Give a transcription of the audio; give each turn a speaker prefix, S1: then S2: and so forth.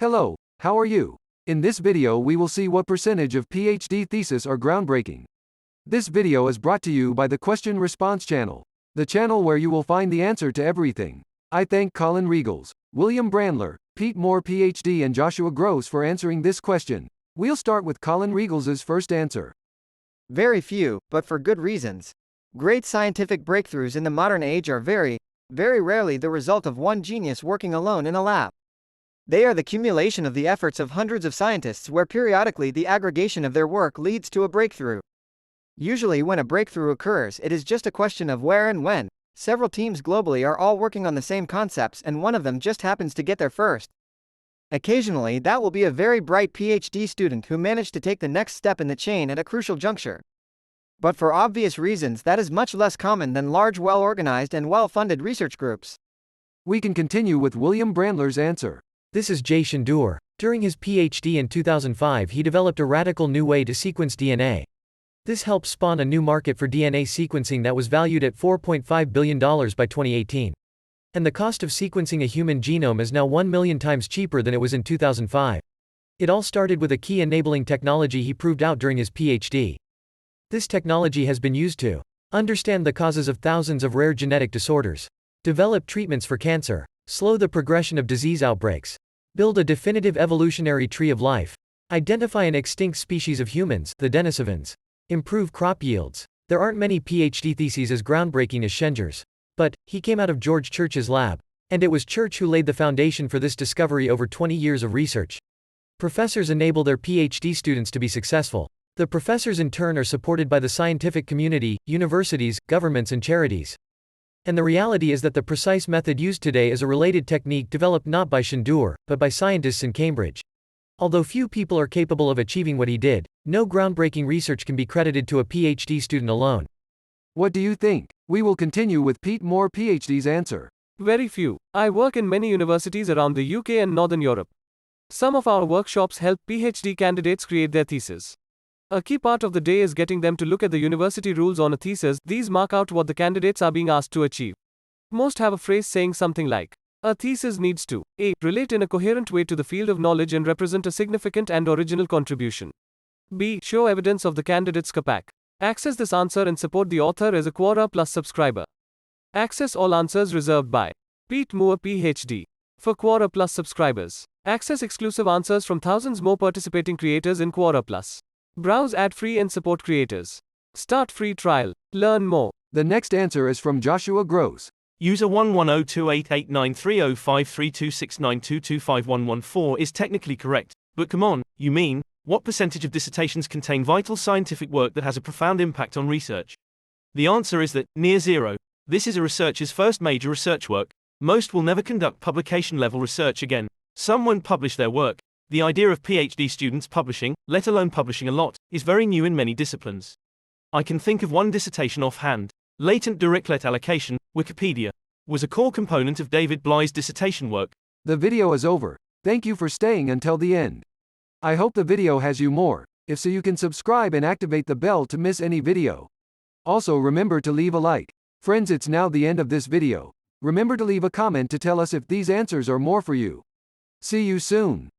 S1: Hello, how are you? In this video we will see what percentage of PhD thesis are groundbreaking. This video is brought to you by the Question Response channel, the channel where you will find the answer to everything. I thank Colin Riegels, William Brandler, Pete Moore PhD and Joshua Gross for answering this question. We'll start with Colin Riegels' first answer.
S2: Very few, but for good reasons. Great scientific breakthroughs in the modern age are very rarely the result of one genius working alone in a lab. They are the cumulation of the efforts of hundreds of scientists where periodically the aggregation of their work leads to a breakthrough. Usually when a breakthrough occurs, it is just a question of where and when. Several teams globally are all working on the same concepts and one of them just happens to get there first. Occasionally that will be a very bright PhD student who managed to take the next step in the chain at a crucial juncture. But for obvious reasons that is much less common than large well-organized and well-funded research groups.
S1: We can continue with William Brandler's answer.
S3: This is Jay Shendure. During his PhD in 2005 he developed a radical new way to sequence DNA. This helped spawn a new market for DNA sequencing that was valued at $4.5 billion by 2018. And the cost of sequencing a human genome is now 1 million times cheaper than it was in 2005. It all started with a key enabling technology he proved out during his PhD. This technology has been used to understand the causes of thousands of rare genetic disorders, develop treatments for cancer, slow the progression of disease outbreaks, build a definitive evolutionary tree of life, identify an extinct species of humans, the Denisovans, improve crop yields. There aren't many PhD theses as groundbreaking as Shendure's. But, he came out of George Church's lab. And it was Church who laid the foundation for this discovery over 20 years of research. Professors enable their PhD students to be successful. The professors in turn are supported by the scientific community, universities, governments and charities. And the reality is that the precise method used today is a related technique developed not by Shendure, but by scientists in Cambridge. Although few people are capable of achieving what he did, no groundbreaking research can be credited to a PhD student alone.
S1: What do you think? We will continue with Pete Moore PhD's answer.
S4: Very few. I work in many universities around the UK and Northern Europe. Some of our workshops help PhD candidates create their thesis. A key part of the day is getting them to look at the university rules on a thesis. These mark out what the candidates are being asked to achieve. Most have a phrase saying something like, a thesis needs to a. Relate in a coherent way to the field of knowledge and represent a significant and original contribution. B. Show evidence of the candidate's CAPAC. Access this answer and support the author as a Quora Plus subscriber. Access all answers reserved by Pete Moore PhD. For Quora Plus subscribers. Access exclusive answers from thousands more participating creators in Quora Plus. Browse ad-free and support creators. Start free trial. Learn more.
S1: The next answer is from Joshua Gross.
S5: User 110288930532692251114 is technically correct, but come on, you mean, what percentage of dissertations contain vital scientific work that has a profound impact on research? The answer is that, near zero. This is a researcher's first major research work. Most will never conduct publication-level research again. Some won't publish their work. The idea of PhD students publishing, let alone publishing a lot, is very new in many disciplines. I can think of one dissertation offhand. Latent Dirichlet allocation, Wikipedia, was a core component of David Bly's dissertation work.
S1: The video is over. Thank you for staying until the end. I hope the video has you more. If so, you can subscribe and activate the bell to miss any video. Also remember to leave a like. Friends, it's now the end of this video. Remember to leave a comment to tell us if these answers are more for you. See you soon.